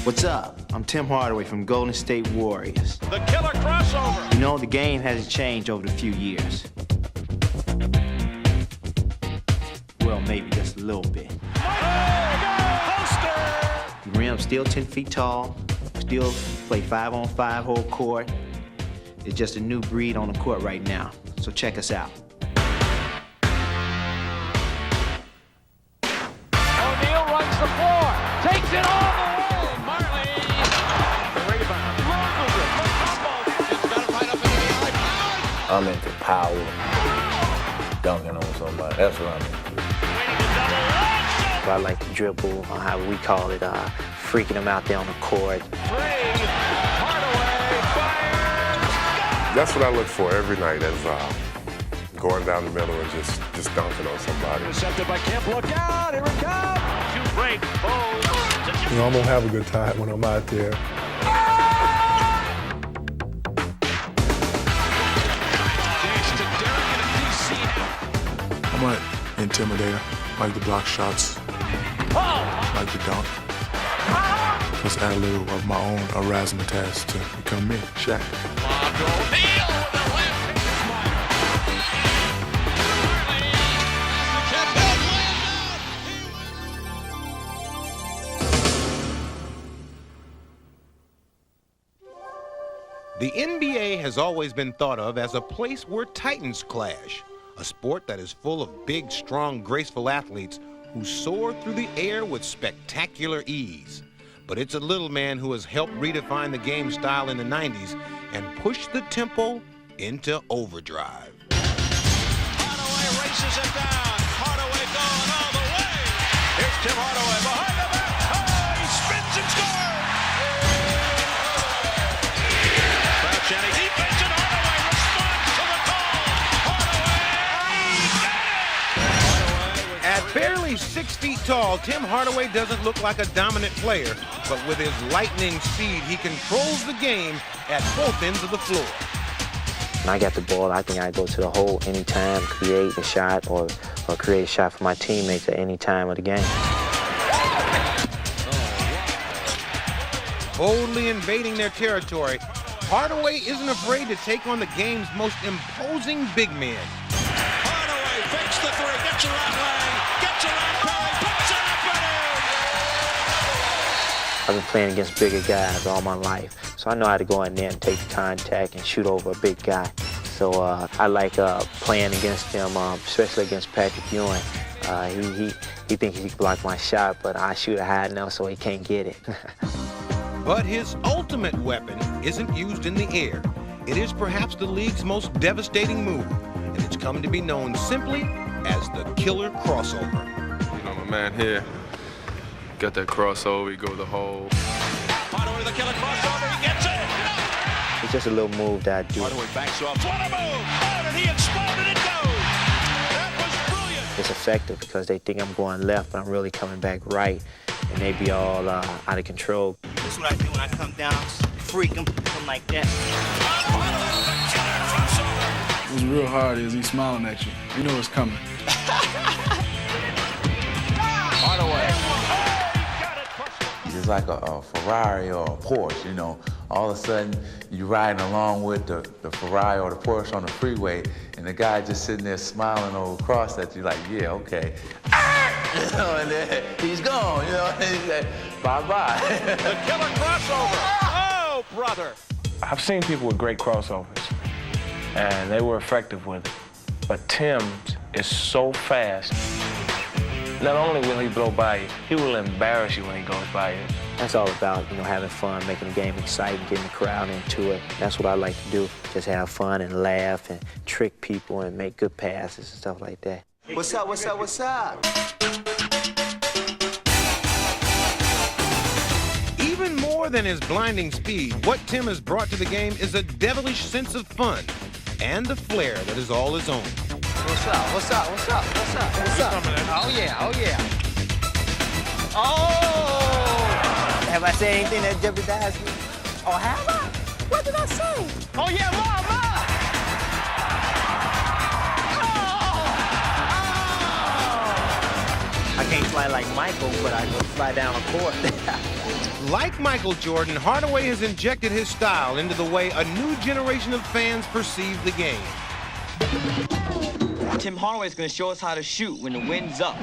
What's up? I'm Tim Hardaway from Golden State Warriors. The killer crossover. You know, the game hasn't changed over the few years. Well, maybe just a little bit. The rim's still 10 feet tall, still play 5-on-5 whole court. It's just a new breed on the court right now, so check us out. O'Neal runs the floor, takes it all the way. Marley, the rebound. It's got to fight up into the eye. I'm into power, dunking on somebody. That's what I'm into. I like to dribble, how we call it, freaking them out there on the court. Hardaway fires. That's what I look for every night, is going down the middle and just dunking on somebody. Intercepted by Kemp. Look out! Here it comes. To break. You know, I'm gonna have a good time when I'm out there. I'm an intimidator. I like to block shots. I like to dunk. Let's add a little of my own razzmatazz to become me, Shaq. The NBA has always been thought of as a place where titans clash, a sport that is full of big, strong, graceful athletes who soar through the air with spectacular ease. But it's a little man who has helped redefine the game style in the 90s and pushed the tempo into overdrive. Hardaway races it down. Hardaway going all the way. Here's Tim Hardaway behind the back. Oh, he spins and scores. Crouch defense and Hardaway responds to the call. Hardaway, At barely 6 feet tall, Tim Hardaway doesn't look like a dominant player, but with his lightning speed, he controls the game at both ends of the floor. When I got the ball, I think I go to the hole anytime, create a shot or create a shot for my teammates at any time of the game. Boldly invading their territory, Hardaway isn't afraid to take on the game's most imposing big men. Hardaway fakes the three, gets around Lang, gets around Curry, puts it up and in. I've been playing against bigger guys all my life, so I know how to go in there and take the contact and shoot over a big guy. So I like playing against him, especially against Patrick Ewing. He thinks he can block my shot, but I shoot it high enough so he can't get it. But his ultimate weapon isn't used in the air. It is perhaps the league's most devastating move, and it's come to be known simply as the killer crossover. You know, my man here got that crossover, he go the hole. Hardaway the killer crossover, he gets it. It's just a little move that I do. Hardaway backs off. What a move! Oh, and he exploded it goes. That was brilliant. It's effective because they think I'm going left, but I'm really coming back right, and they be all out of control. That's what I do when I come down, freak them, come like that. What's real hard is he's smiling at you. You know it's coming. Hardaway. It's like a Ferrari or a Porsche, you know. All of a sudden, you're riding along with the Ferrari or the Porsche on the freeway, and the guy just sitting there smiling over across at you like, yeah, okay. You know, and then he's gone, you know, and he's like, bye-bye. The killer crossover. Oh, brother. I've seen people with great crossovers, and they were effective with it. But Tim is so fast. Not only will he blow by you, he will embarrass you when he goes by you. That's all about, having fun, making the game exciting, getting the crowd into it. That's what I like to do, just have fun and laugh and trick people and make good passes and stuff like that. What's up, what's up, what's up? Even more than his blinding speed, what Tim has brought to the game is a devilish sense of fun and a flair that is all his own. What's up, what's up, what's up, what's up, what's up? Oh, yeah, oh, yeah. Oh! Have I said anything that jeopardized me? Oh, have I? What did I say? Oh, yeah, Ma! I can't can't fly like Michael, but I can fly down a court. Like Michael Jordan, Hardaway has injected his style into the way a new generation of fans perceive the game. Tim Hardaway is going to show us how to shoot when the wind's up.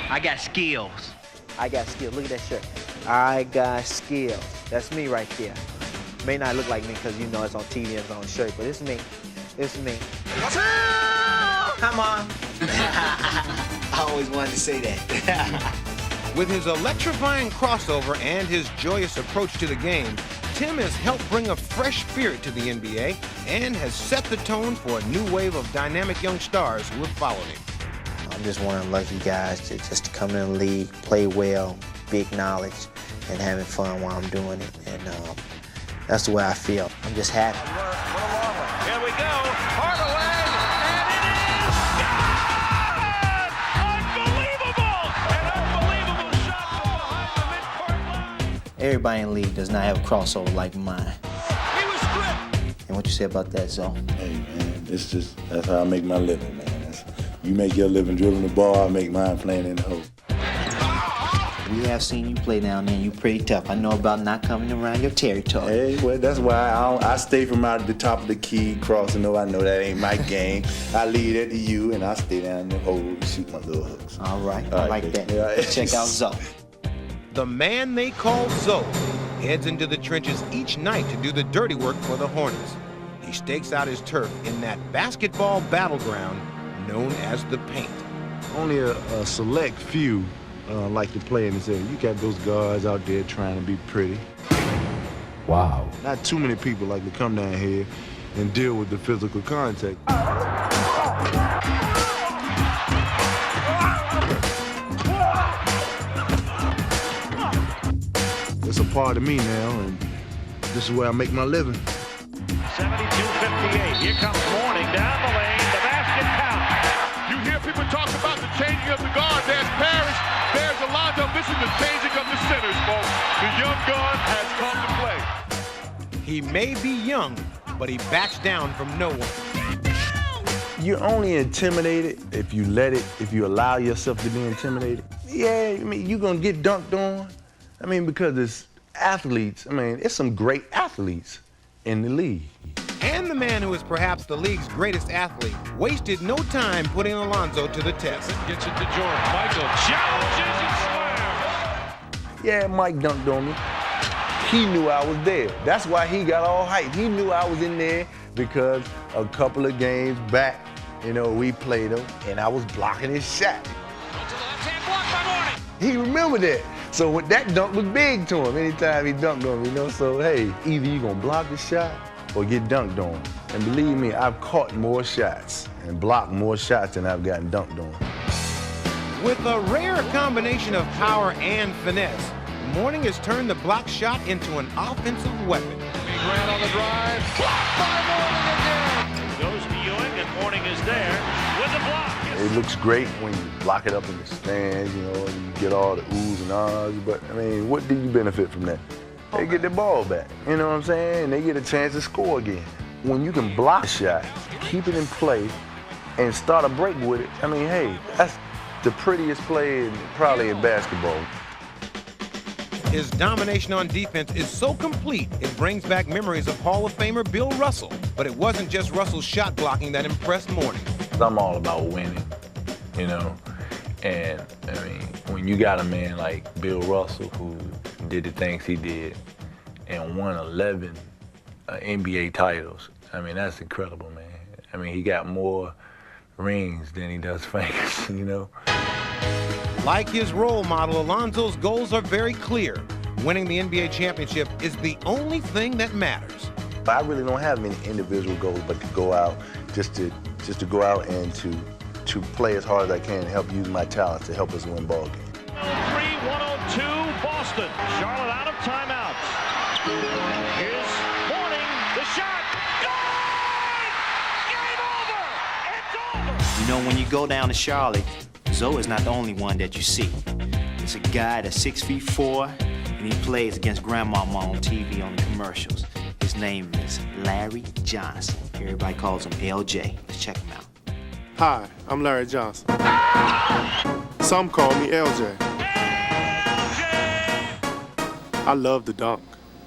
I got skills. I got skills. Look at that shirt. I got skills. That's me right there. May not look like me because, you know, it's on TV and it's on a shirt, but it's me. It's me. Come on. I always wanted to say that. With his electrifying crossover and his joyous approach to the game, Tim has helped bring a fresh spirit to the NBA and has set the tone for a new wave of dynamic young stars who have followed him. I'm just one of the lucky guys to just come in the league, play well, big knowledge, and having fun while I'm doing it. And that's the way I feel. I'm just happy. Here we go. Hardaway, and it is good! Unbelievable! An unbelievable shot from behind the midcourt line. Everybody in the league does not have a crossover like mine. He was stripped. And what you say about that, Zoe? Hey, man, that's how I make my living, man. You make your living dribbling the ball, I make mine playing in the hole. We have seen you play down there, and you're pretty tough. I know about not coming around your territory. Hey, well, that's why I stay from out at the top of the key, crossing over. I know that ain't my game. I leave that to you, and I stay down in the hole and shoot my little hooks. All right, I like that. Yeah. Check out Zoe. The man they call Zoe heads into the trenches each night to do the dirty work for the Hornets. He stakes out his turf in that basketball battleground known as the paint. Only a select few like to play in this area. You got those guards out there trying to be pretty. Wow. Not too many people like to come down here and deal with the physical contact. It's a part of me now, and this is where I make my living. 72-58. Here comes Mourning down the lane. The basket count. You hear people talk about the changing of the guard. There's Parrish, there's Alonzo. This is the changing of the centers, folks. The young gun has come to play. He may be young, but he backs down from no one. You're only intimidated if you allow yourself to be intimidated. Yeah, I mean, you're gonna get dunked on. I mean, because it's athletes. I mean, it's some great athletes in the league. And the man who is perhaps the league's greatest athlete wasted no time putting Alonzo to the test. Gets it to Jordan. Michael challenges and slams. Yeah, Mike dunked on me. He knew I was there. That's why he got all hyped. He knew I was in there because a couple of games back, you know, we played him, and I was blocking his shot. He remembered that. So that dunk was big to him anytime he dunked on me, you know? So, hey, either you gonna block the shot or get dunked on. And believe me, I've caught more shots and blocked more shots than I've gotten dunked on. With a rare combination of power and finesse, Mourning has turned the block shot into an offensive weapon. Big Grant on the drive. Blocked by Mourning again. Goes to Ewing, and Mourning is there with the block. It looks great when you block it up in the stands, you know, and you get all the oohs and ahs, but, I mean, what do you benefit from that? They get the ball back, you know what I'm saying? They get a chance to score again. When you can block a shot, keep it in play, and start a break with it, I mean, hey, that's the prettiest play probably in basketball. His domination on defense is so complete, it brings back memories of Hall of Famer Bill Russell. But it wasn't just Russell's shot blocking that impressed Mourning. I'm all about winning, you know? And, I mean, when you got a man like Bill Russell who did the things he did and won 11 NBA titles, I mean, that's incredible, man. I mean, he got more rings than he does fingers, you know? Like his role model, Alonzo's goals are very clear. Winning the NBA championship is the only thing that matters. I really don't have many individual goals, but to go out, just to go out and to play as hard as I can and help use my talents to help us win ball games. 103-102 Boston. Charlotte out of timeouts. Here's Mourning, the shot. Good! Game over! It's over! You know, when you go down to Charlotte, Zoe is not the only one that you see. It's a guy that's 6'4", and he plays against Grandmama on TV on the commercials. His name is Larry Johnson. Everybody calls him LJ. Let's check him out. Hi, I'm Larry Johnson. Some call me LJ. I love the dunk.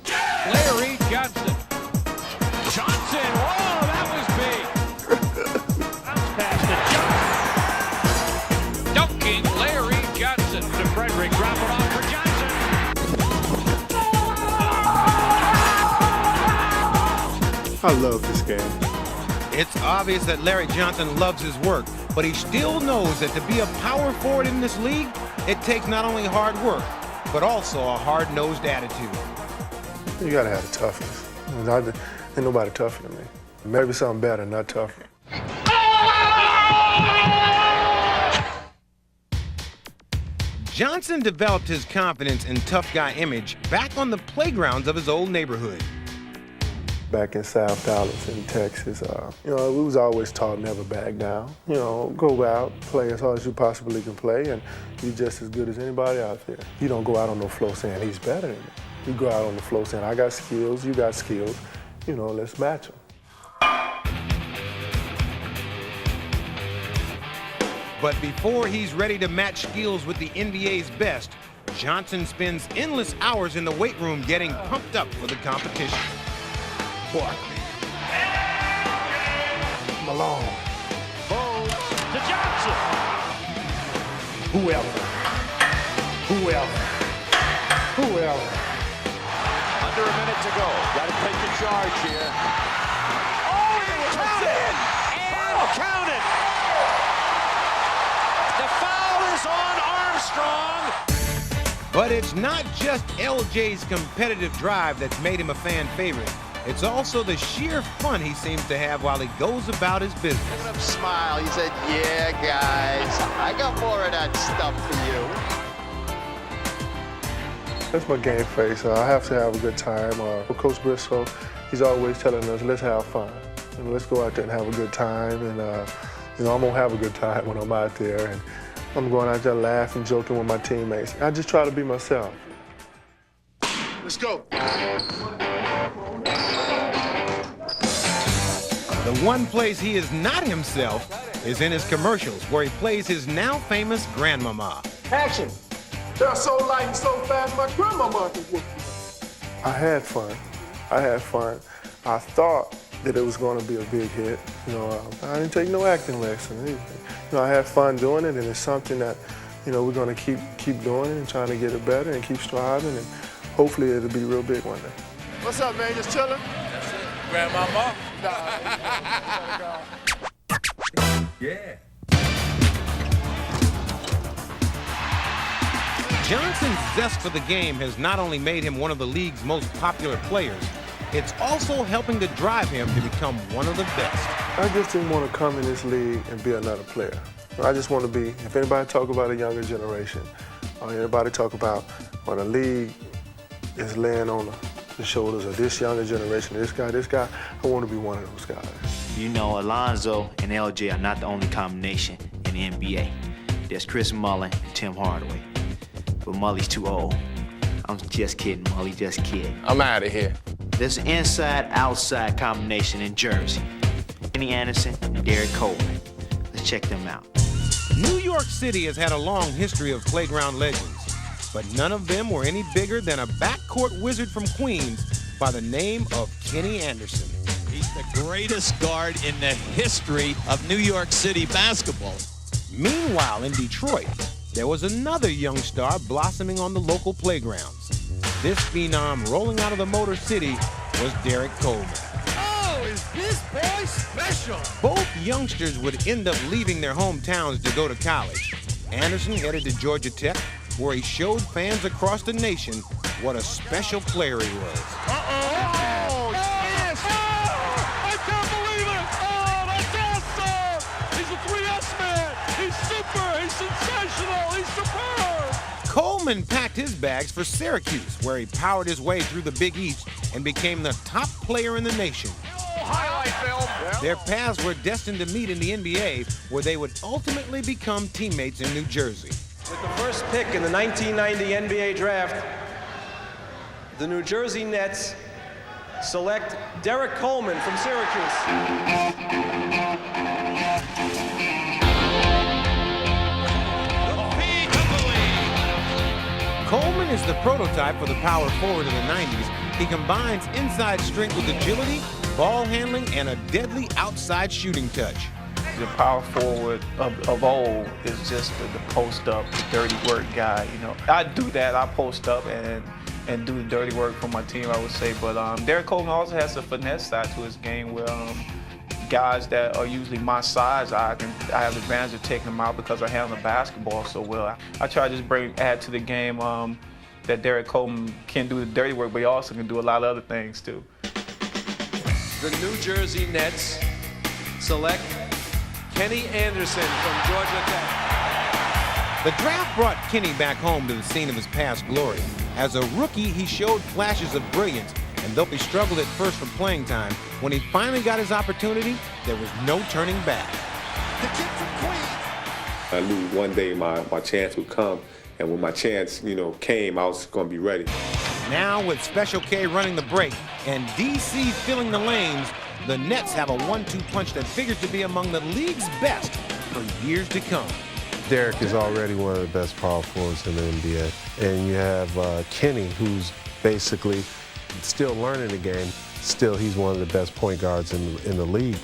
Larry Johnson. Johnson, whoa, that was big. Bounce pass to Johnson. Dunking Larry Johnson to Frederick. Drop it off for Johnson. I love this game. It's obvious that Larry Johnson loves his work, but he still knows that to be a power forward in this league, it takes not only hard work, but also a hard-nosed attitude. You gotta have the toughness. Ain't nobody tougher than me. Maybe something better, not tougher. Johnson developed his confidence and tough guy image back on the playgrounds of his old neighborhood. Back in South Dallas in Texas, we was always taught never back down. Go out, play as hard as you possibly can play, and you're just as good as anybody out there. You don't go out on the floor saying he's better than me. You go out on the floor saying I got skills, you got skills. Let's match them. But before he's ready to match skills with the NBA's best, Johnson spends endless hours in the weight room getting pumped up for the competition. Malone. Bowles to Johnson. Whoever. Under a minute to go. Got to take the charge here. Oh, it was counted! And counted! The foul is on Armstrong. But it's not just LJ's competitive drive that's made him a fan favorite. It's also the sheer fun he seems to have while he goes about his business. Look at him smile. He said, yeah, guys, I got more of that stuff for you. That's my game face. I have to have a good time. Coach Briscoe, he's always telling us, let's have fun. Let's go out there and have a good time. And I'm going to have a good time when I'm out there. And I'm going out there laughing, joking with my teammates. I just try to be myself. Let's go. The one place he is not himself is in his commercials, where he plays his now famous grandmama. Action! They're so light and so fast, my grandmama can whoop you. I had fun. I thought that it was going to be a big hit. I didn't take no acting lesson. I had fun doing it, and it's something that, we're going to keep doing it and trying to get it better and keep striving, and hopefully it'll be real big one day. What's up, man? Just chilling? That's it. Grandmama. Yeah. Johnson's zest for the game has not only made him one of the league's most popular players, it's also helping to drive him to become one of the best. I just didn't want to come in this league and be another player. I just want to be, if anybody talk about a younger generation, or anybody talk about when a league is laying on the shoulders of this younger generation, this guy, I want to be one of those guys. Alonzo and LJ are not the only combination in the NBA. There's Chris Mullin and Tim Hardaway. But Mully's too old. I'm just kidding, Mully, just kidding. I'm out of here. There's an inside-outside combination in Jersey. Kenny Anderson and Derek Coleman. Let's check them out. New York City has had a long history of playground legends, but none of them were any bigger than a backcourt wizard from Queens by the name of Kenny Anderson. He's the greatest guard in the history of New York City basketball. Meanwhile, in Detroit, there was another young star blossoming on the local playgrounds. This phenom rolling out of the Motor City was Derek Coleman. Oh, is this boy special? Both youngsters would end up leaving their hometowns to go to college. Anderson headed to Georgia Tech, where he showed fans across the nation what a special player he was. Uh-oh! Yes! Oh, I can't believe it! Oh, that's awesome! He's a 3S man! He's super! He's sensational! He's superb! Coleman packed his bags for Syracuse, where he powered his way through the Big East and became the top player in the nation. Highlight film! Their paths were destined to meet in the NBA, where they would ultimately become teammates in New Jersey. With the first pick in the 1990 NBA draft, the New Jersey Nets select Derek Coleman from Syracuse. The is the prototype for the power forward of the 90s. He combines inside strength with agility, ball handling, and a deadly outside shooting touch. The power forward of old is just the post-up, the dirty work guy. You know, I do that. I post up and do the dirty work for my team, I would say. But Derrick Coleman also has a finesse side to his game where guys that are usually my size, I have the advantage of taking them out because I handle the basketball so well. I try to just add to the game that Derrick Coleman can do the dirty work, but he also can do a lot of other things too. The New Jersey Nets select Kenny Anderson from Georgia Tech. The draft brought Kenny back home to the scene of his past glory. As a rookie, he showed flashes of brilliance, and though he struggled at first for playing time, when he finally got his opportunity, there was no turning back. The kid from Queens. I knew one day my chance would come, and when my chance, came, I was going to be ready. Now with Special K running the break and DC filling the lanes, the Nets have a 1-2 punch that figures to be among the league's best for years to come. Derrick is already one of the best power forwards in the NBA. And you have Kenny, who's basically still learning the game. Still, he's one of the best point guards in the league.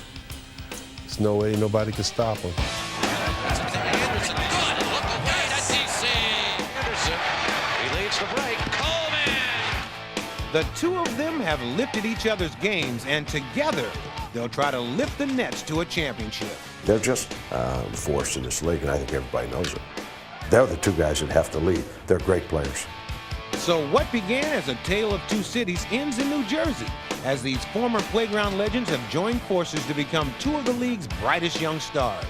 There's no way nobody can stop him. Anderson, good. Look away to DC. Anderson, he leads the break. Coleman. The two of them have lifted each other's games, and together, they'll try to lift the Nets to a championship. They're just force in this league, and I think everybody knows it. They're the two guys that have to lead. They're great players. So what began as a tale of two cities ends in New Jersey, as these former playground legends have joined forces to become two of the league's brightest young stars.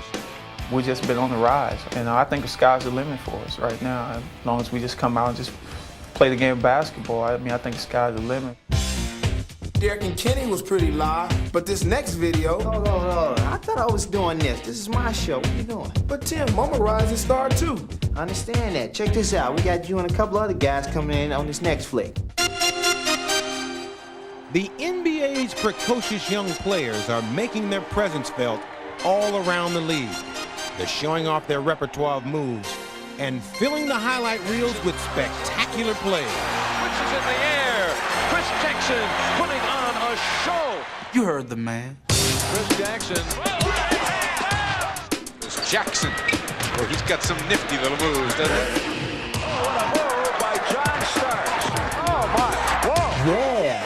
We've just been on the rise, and I think the sky's the limit for us right now. As long as we just come out and just play the game of basketball, I think the sky's the limit. Derrick and Kenny was pretty live, but this next video... Hold on. I thought I was doing this. This is my show. What are you doing? But Tim, I'm a rising star too. I understand that. Check this out. We got you and a couple other guys coming in on this next flick. The NBA's precocious young players are making their presence felt all around the league. They're showing off their repertoire of moves and filling the highlight reels with spectacular plays. Switches in the air. Chris Jackson putting on a show. You heard the man. Chris Jackson. It's Jackson. Well, he's got some nifty little moves, doesn't he? Oh, what a move by John Starks. Oh, my. Whoa. Yeah.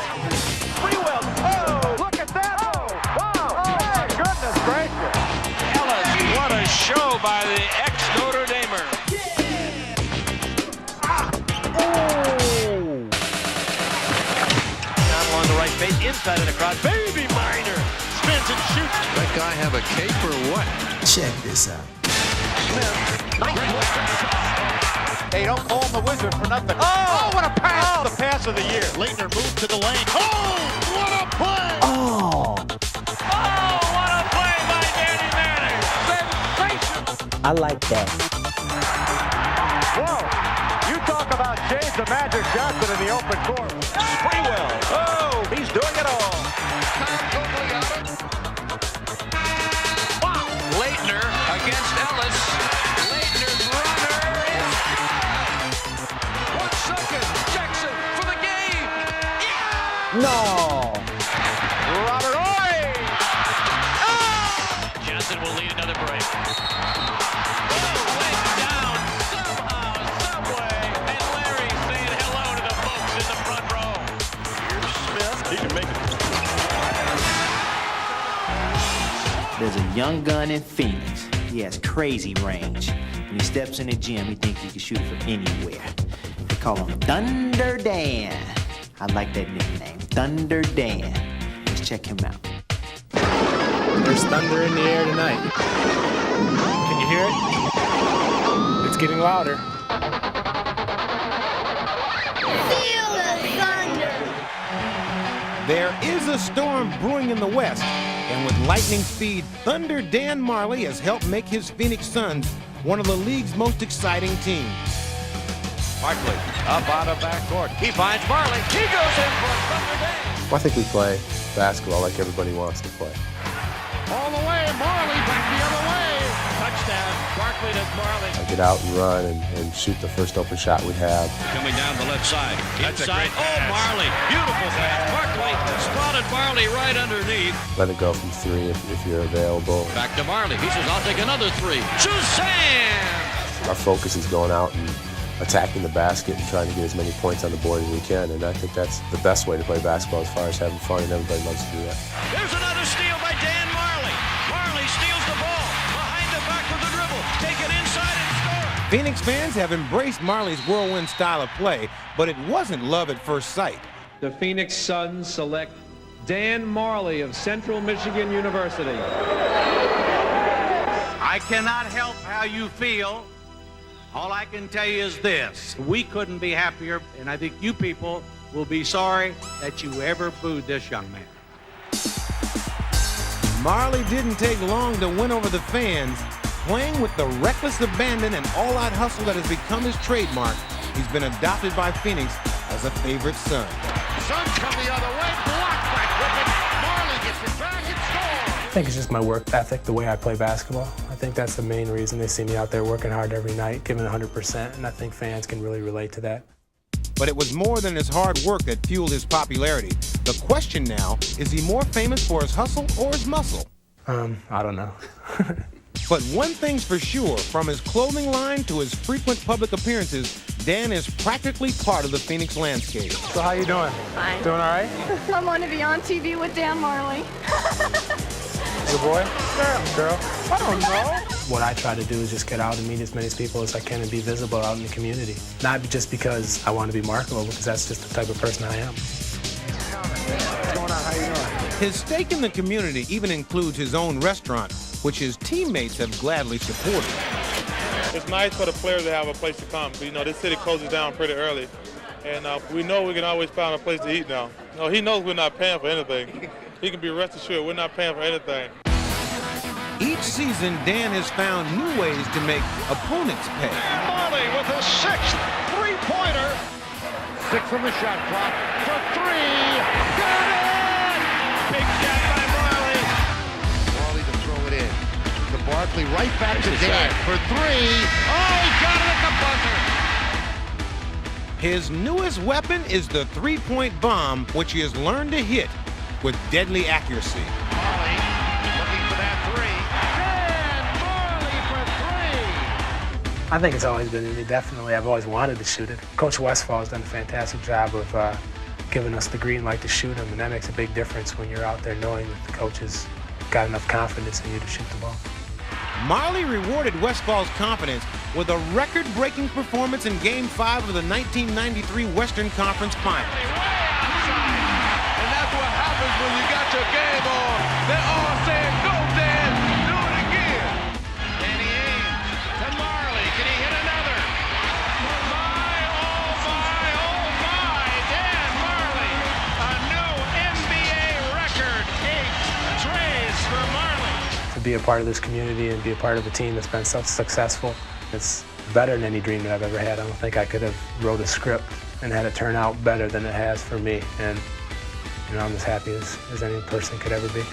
Freewell. Oh, look at that. Oh, wow. Oh, my goodness gracious. Ellis, what a show by the ex-Notre Damer. On the right base, inside and across. Baby Miner spins and shoots. That guy have a cape or what? Check this out. They don't call him the Wizard for nothing. Oh, what a pass! Oh, the pass of the year. Leitner moved to the lane. Oh, what a play! Oh. Oh, what a play by Danny Manning. Sensation. I like that. Whoa. You talk about James the Magic Johnson in the open court. Sprewell. Oh, he's doing it all. Wow. Leitner against Ellis. Leitner's runner is 1 second. Jackson for the game. Yeah! No. Robert Ory. Oh! Johnson will lead another break. There's a young gun in Phoenix. He has crazy range. When he steps in the gym, he thinks he can shoot it from anywhere. They call him Thunder Dan. I like that nickname, Thunder Dan. Let's check him out. There's thunder in the air tonight. Can you hear it? It's getting louder. Feel the thunder. There is a storm brewing in the West, and with lightning speed, Thunder Dan Majerle has helped make his Phoenix Suns one of the league's most exciting teams. Barkley up out of backcourt. He finds Majerle. He goes in for Thunder Dan. I think we play basketball like everybody wants to play. All the way. Majerle back the other way. Touchdown. Barkley minute, Marley. I get out and run and shoot the first open shot we have. Coming down the left side. That's Inside. a great pass. Marley. Beautiful pass. Barkley spotted Marley right underneath. Let it go from 3 if you're available. Back to Marley. He says, I'll take another 3. Suzanne! Our focus is going out and attacking the basket and trying to get as many points on the board as we can, and I think that's the best way to play basketball as far as having fun, and everybody loves to do that. There's another steal by Dan Marley. Marley steals the ball. Behind the back with the dribble. Take it inside and score. Phoenix fans have embraced Marley's whirlwind style of play, but it wasn't love at first sight. The Phoenix Suns select Dan Marley of Central Michigan University. I cannot help how you feel. All I can tell you is this. We couldn't be happier, and I think you people will be sorry that you ever booed this young man. Marley didn't take long to win over the fans. Playing with the reckless abandon and all-out hustle that has become his trademark, he's been adopted by Phoenix as a favorite son. Suns come the other way, blocked by Griffin. Marley gets it back and scores. I think it's just my work ethic, the way I play basketball. I think that's the main reason. They see me out there working hard every night, giving 100%, and I think fans can really relate to that. But it was more than his hard work that fueled his popularity. The question now, is he more famous for his hustle or his muscle? I don't know. But one thing's for sure, from his clothing line to his frequent public appearances, Dan is practically part of the Phoenix landscape. So how you doing? Fine. Doing all right? I want to be on TV with Dan Marley. Good boy? Girl? I don't know. What I try to do is just get out and meet as many people as I can and be visible out in the community. Not just because I want to be marketable, because that's just the type of person I am. What's going on? How you doing? His stake in the community even includes his own restaurant, which his teammates have gladly supported. It's nice for the players to have a place to come. You know, this city closes down pretty early, and we know we can always find a place to eat now. You know, he knows we're not paying for anything. He can be rest assured we're not paying for anything. Each season, Dan has found new ways to make opponents pay. Marley with a 6th three-pointer. 6 from the shot clock for 3. Got it! Big shot by Marley. Marley to throw it in. To Barkley, right back to Dan for 3. Oh, he got it at the buzzer. His newest weapon is the three-point bomb, which he has learned to hit with deadly accuracy. Marley looking for that 3. Dan Marley for 3. I think it's always been in me, definitely. I've always wanted to shoot it. Coach Westfall has done a fantastic job of giving us the green light to shoot them, and that makes a big difference when you're out there knowing that the coach has got enough confidence in you to shoot the ball. Marley rewarded Westfall's confidence with a record-breaking performance in Game 5 of the 1993 Western Conference Finals. And that's what happens when you got your game on. They're all saying, go, Dan, do it again. Danny Ainge to Marley. Can he hit another? My, Dan Marley. A new NBA record. 8 trays for Marley. To be a part of this community and be a part of a team that's been so successful, it's better than any dream that I've ever had. I don't think I could have wrote a script and had it turn out better than it has for me. And you know, I'm as happy as any person could ever be.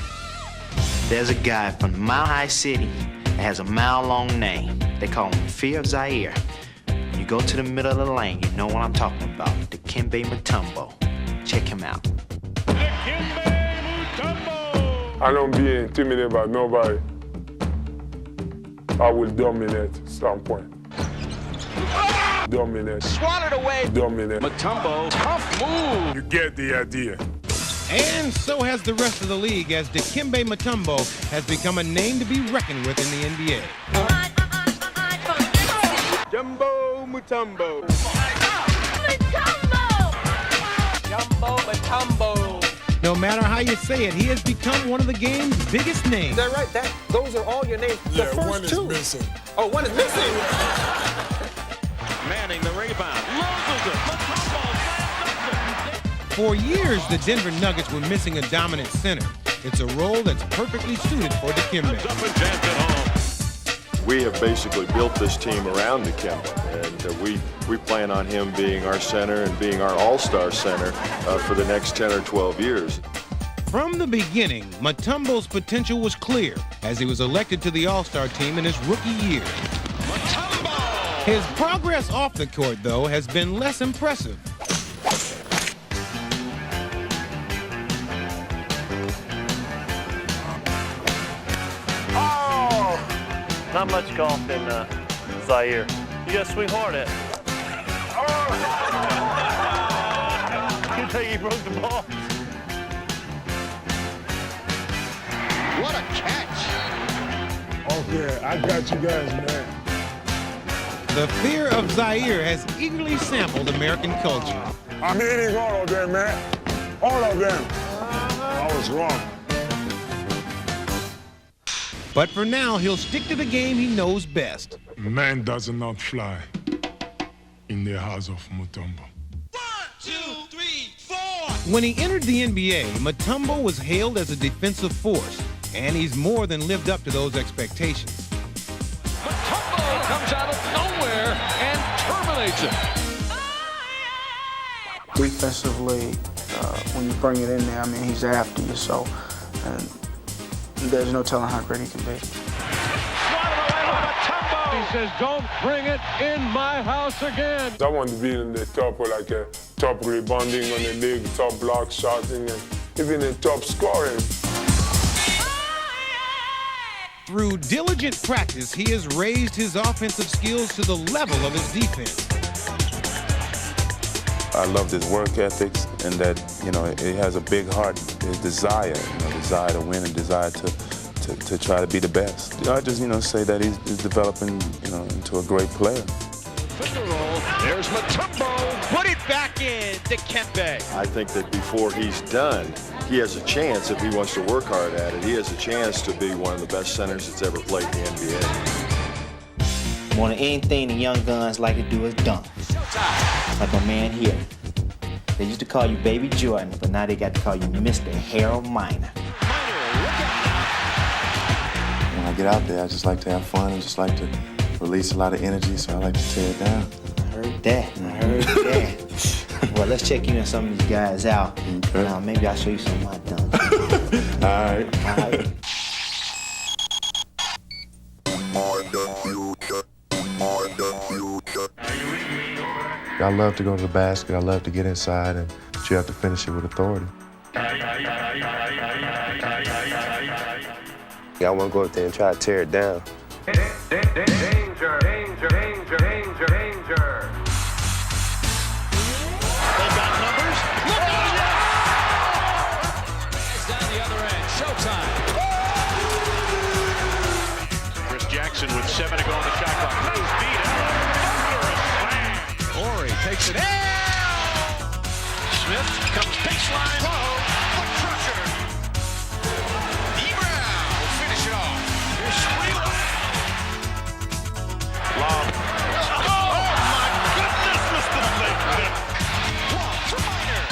There's a guy from Mile High City that has a mile-long name. They call him Fear of Zaire. When you go to the middle of the lane, you know what I'm talking about. Dikembe Mutombo. Check him out. I don't be intimidated by nobody. I will dominate at some point. Dominate. Swatted away. Dominate. Mutombo, tough move. You get the idea. And so has the rest of the league, as Dikembe Mutombo has become a name to be reckoned with in the NBA. Jumbo Mutombo. Jumbo Mutombo. No matter how you say it, he has become one of the game's biggest names. Is that right? Those are all your names. The first one is 2. missing. Oh, one is missing. Manning the rebound. Loses it. For years, the Denver Nuggets were missing a dominant center. It's a role that's perfectly suited for Dikembe. We have basically built this team around Dikembe, and we plan on him being our center and being our all-star center for the next 10 or 12 years. From the beginning, Mutombo's potential was clear as he was elected to the All-Star team in his rookie year. His progress off the court, though, has been less impressive. Not much golf in Zaire. You got a swing hard at it. You think he broke the ball? What a catch! Okay, I got you guys, man. The fear of Zaire has eagerly sampled American culture. I'm eating all of them, man. All of them. I was wrong. But for now, he'll stick to the game he knows best. Man does not fly in the house of Mutombo. 1, 2, 3, 4. When he entered the NBA, Mutombo was hailed as a defensive force, and he's more than lived up to those expectations. Mutombo comes out of nowhere and terminates it. Defensively, when you bring it in there, I mean, he's after you, so there's no telling how great he can be. He says, don't bring it in my house again. I want to be in the top, like a top rebounding on the league, top block shotting, and even a top scoring. Through diligent practice, he has raised his offensive skills to the level of his defense. I love his work ethics and that, he has a big heart, his desire, desire to win and desire to try to be the best. I just, say that he's developing, into a great player. There's Mutombo. Put it back in to Kempe. I think that before he's done, he has a chance, if he wants to work hard at it, he has a chance to be one of the best centers that's ever played in the NBA. More than anything the young guns like to do is dunk. Like my man here. They used to call you Baby Jordan, but now they got to call you Mr. Harold Miner. When I get out there, I just like to have fun and just like to release a lot of energy, so I like to tear it down. I heard that. Well, let's check you and some of these guys out. Okay. Now, maybe I'll show you some of my dunks. All right. I love to go to the basket. I love to get inside, but you have to finish it with authority. I want to go up there and try to tear it down. Danger, danger, danger, danger, danger. They've got numbers. Look at it! It's down the other end. Showtime. Chris Jackson with 7 to go on the shot clock. Nice beat. Ori takes it out. Smith comes baseline. Whoa, foot crusher. Ebrow will finish it off. Here's Squealer. Lob. Oh, my goodness, Mr. Blake. Long for Miner.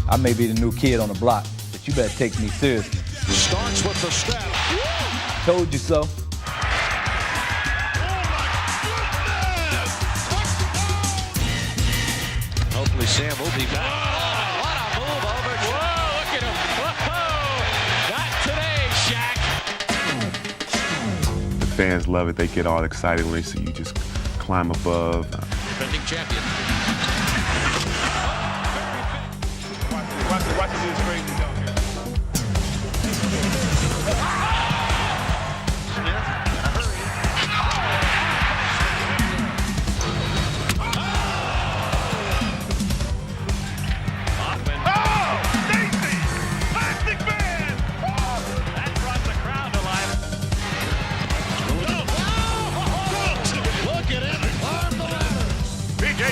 I may be the new kid on the block, but you better take me seriously. Starks with the step. Told you so. Hopefully Sam will be back. What a move over. Whoa, look at him. Whoa. Not today, Shaq. The fans love it. They get all excited when they see you just climb above. Defending champion. Watch this crazy down here.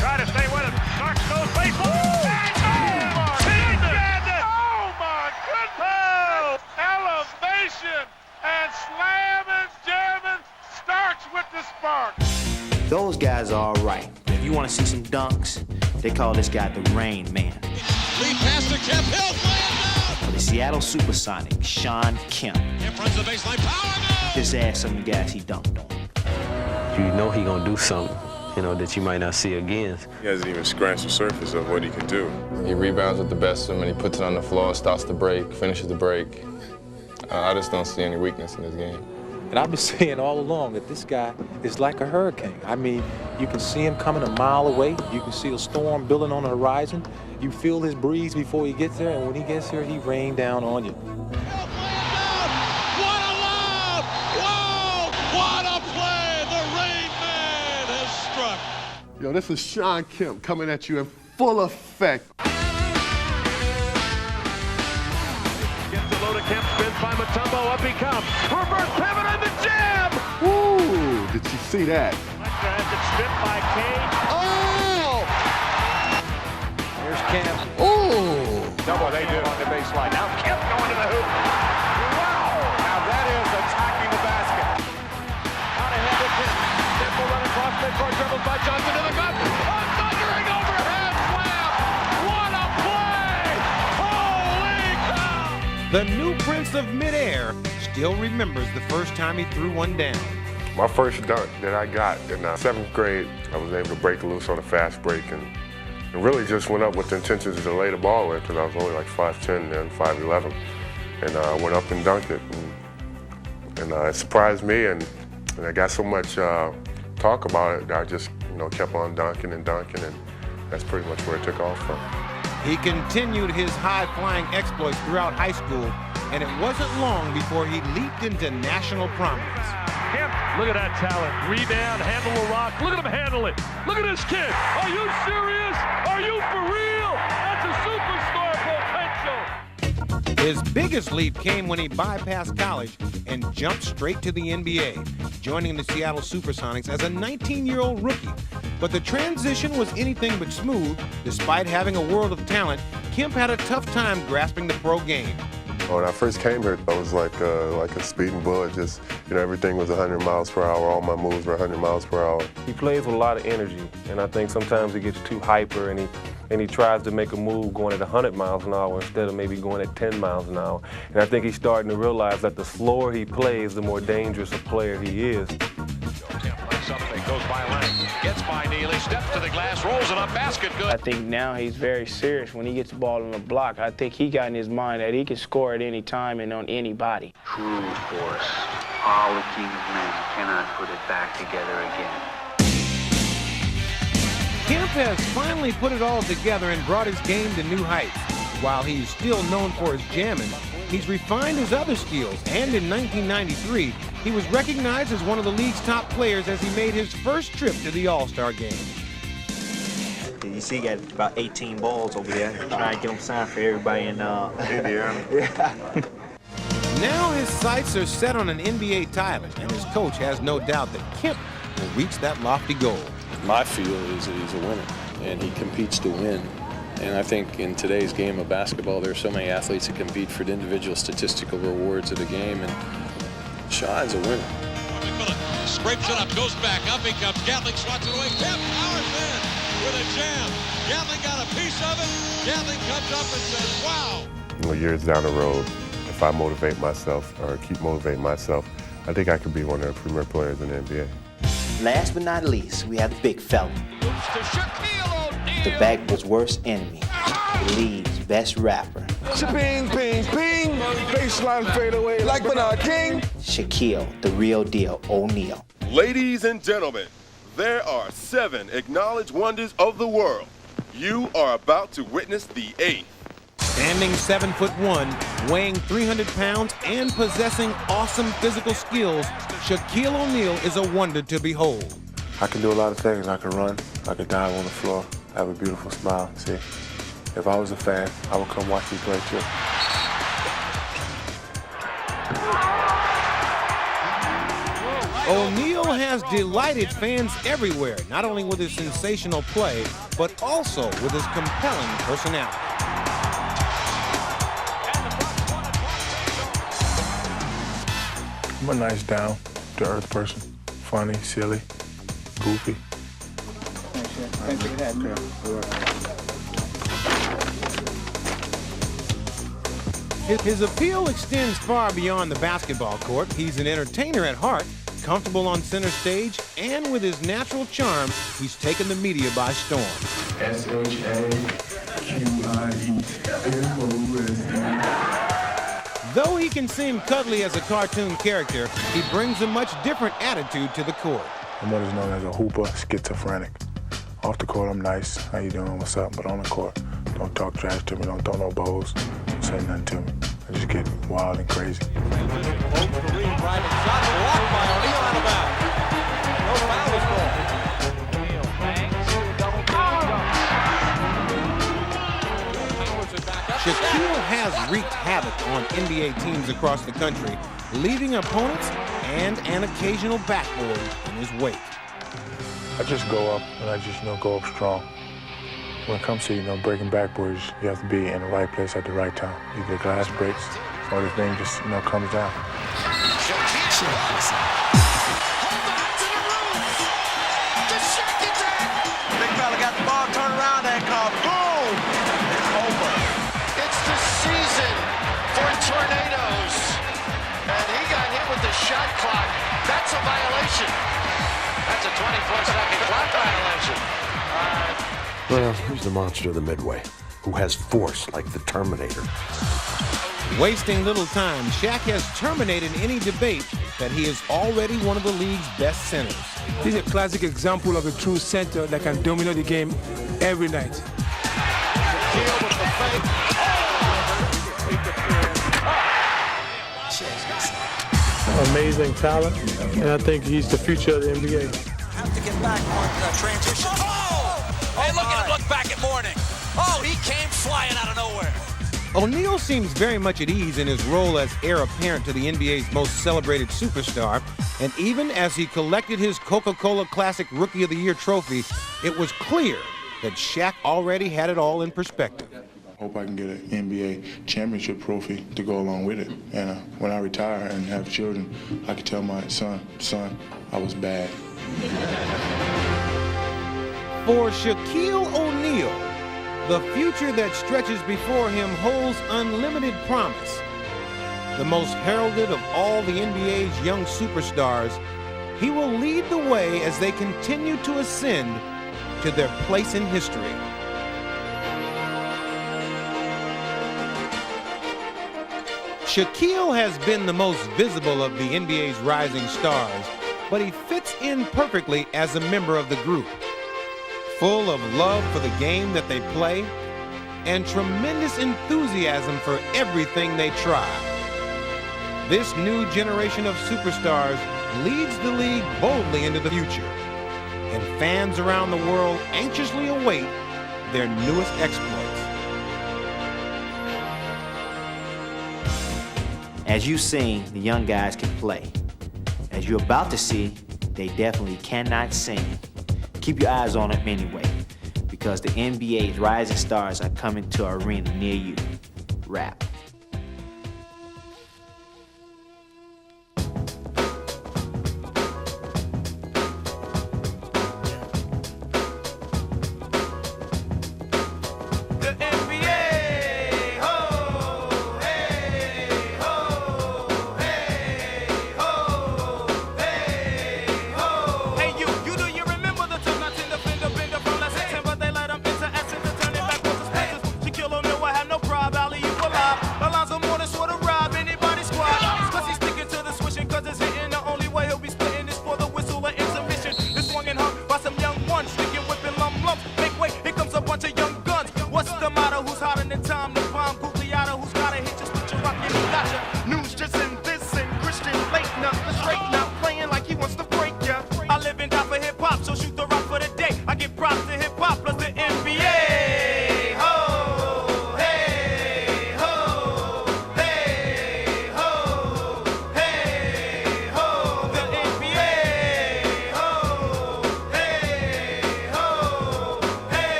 Try to stay with him. Starks goes baseball. Oh, my goodness! Elevation and slamming, jamming. Starks with the spark. Those guys are all right. If you want to see some dunks, they call this guy the Rain Man. Lead pass to Kemp Hill. For the Seattle Supersonics, Shawn Kemp. Kemp runs the baseline. Power move. Just ask some of the guys he dunked on. You know he gonna do something. you know, that you might not see again. He hasn't even scratched the surface of what he can do. He rebounds with the best of them, and he puts it on the floor, starts the break, finishes the break. I just don't see any weakness in his game. And I've been saying all along that this guy is like a hurricane. I mean, you can see him coming a mile away. You can see a storm building on the horizon. You feel his breeze before he gets there, and when he gets here, he rains down on you. Yo, this is Shawn Kemp coming at you in full effect. Gets the low to Kemp, spins by Mutombo, up he comes. Reverse pivot and the jam! Ooh, did you see that? Has it stripped by Cage. Oh! Here's Kemp. Ooh! Double they do on the baseline. Now Kemp going to the hoop. Wow! Now that is attacking the basket. Out ahead to Kemp. Temple running across midcourt, dribbles by Johnson to the gut. A thundering overhead slam! What a play! Holy cow! The new prince of midair still remembers the first time he threw one down. My first dunk that I got in 7th grade, I was able to break loose on a fast break and really just went up with the intentions to lay the ball in because I was only like 5'10" then, 5'11". And I went up and dunked it. And it surprised me, and I got so much talk about it that I just kept on dunking, and that's pretty much where it took off from. He continued his high-flying exploits throughout high school, and it wasn't long before he leaped into national prominence. Kemp, look at that talent. Rebound, handle the rock. Look at him handle it. Look at this kid. Are you serious? Are you for real? That's a superstar potential. His biggest leap came when he bypassed college and jumped straight to the NBA, joining the Seattle Supersonics as a 19-year-old rookie. But the transition was anything but smooth. Despite having a world of talent, Kemp had a tough time grasping the pro game. When I first came here, I was like a speeding bullet. Just, everything was 100 miles per hour. All my moves were 100 miles per hour. He plays with a lot of energy, and I think sometimes he gets too hyper, and he tries to make a move going at 100 miles an hour instead of maybe going at 10 miles an hour. And I think he's starting to realize that the slower he plays, the more dangerous a player he is. Something goes by Lang, gets by Neely, steps to the glass, rolls it up, basket good. I think now he's very serious when he gets the ball on the block. I think he got in his mind that he can score at any time and on anybody. True force. All the king's men cannot put it back together again. Kemp has finally put it all together and brought his game to new heights. While he's still known for his jamming, he's refined his other skills, and in 1993, he was recognized as one of the league's top players as he made his first trip to the All-Star game. You see, he got about 18 balls over there, trying to get them signed for everybody in Indiana. Yeah. Now his sights are set on an NBA title, and his coach has no doubt that Kemp will reach that lofty goal. My feel is that he's a winner, and he competes to win. And I think in today's game of basketball, there are so many athletes that compete for the individual statistical rewards of the game, and Shawn's a winner. Scrapes it up, goes back, up he comes. Gatling swats it away. Kemp powers in with a jam. Gatling got a piece of it. Gatling comes up and says, wow. Years down the road, if I motivate myself or keep motivating myself, I think I could be one of the premier players in the NBA. Last but not least, we have the big fella. The backboard's worst enemy. The league's best rapper. Ping, ping, ping. Baseline fade away like Bernard King. Shaquille, the real deal, O'Neal. Ladies and gentlemen, there are 7 acknowledged wonders of the world. You are about to witness the 8th. Standing 7'1", weighing 300 pounds, and possessing awesome physical skills, Shaquille O'Neal is a wonder to behold. I can do a lot of things. I can run. I can dive on the floor. I have a beautiful smile. See, if I was a fan, I would come watch you play too. O'Neal has delighted fans everywhere, not only with his sensational play, but also with his compelling personality. I'm a nice down-to-earth person. Funny, silly, goofy. Thanks for that. His appeal extends far beyond the basketball court. He's an entertainer at heart, comfortable on center stage, and with his natural charm, he's taken the media by storm. Though he can seem cuddly as a cartoon character, he brings a much different attitude to the court. I'm what is known as a hooper schizophrenic. Off the court, I'm nice. How you doing? What's up? But on the court, don't talk trash to me. Don't throw no balls. Don't say nothing to me. I just get wild and crazy. Shaquille has wreaked havoc on NBA teams across the country, leaving opponents and an occasional backboard in his wake. I just go up, and I just, go up strong. When it comes to, breaking backboards, you have to be in the right place at the right time. Either the glass breaks or the thing just, comes down. Big fella got the ball, turn around and call, boom! It's over. It's the season for tornadoes. And he got hit with the shot clock. That's a violation. That's a 24-second clock violation. Well, here's the monster of the Midway, who has force like the Terminator. Wasting little time, Shaq has terminated any debate that he is already one of the league's best centers. This is a classic example of a true center that can dominate the game every night. Amazing talent, and I think he's the future of the NBA. Have to get back on the transition. Hey, look at him look back at Mourning. Oh, he came flying out of nowhere. O'Neal seems very much at ease in his role as heir apparent to the NBA's most celebrated superstar, and even as he collected his Coca-Cola Classic Rookie of the Year trophy, it was clear that Shaq already had it all in perspective. Hope I can get an NBA championship trophy to go along with it. And when I retire and have children, I can tell my son, I was bad. For Shaquille O'Neal, the future that stretches before him holds unlimited promise. The most heralded of all the NBA's young superstars, he will lead the way as they continue to ascend to their place in history. Shaquille has been the most visible of the NBA's rising stars, but he fits in perfectly as a member of the group. Full of love for the game that they play and tremendous enthusiasm for everything they try. This new generation of superstars leads the league boldly into the future, and fans around the world anxiously await their newest exploits. As you've seen, the young guys can play. As you're about to see, they definitely cannot sing. Keep your eyes on them anyway, because the NBA's rising stars are coming to an arena near you. Rap.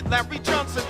Larry Johnson.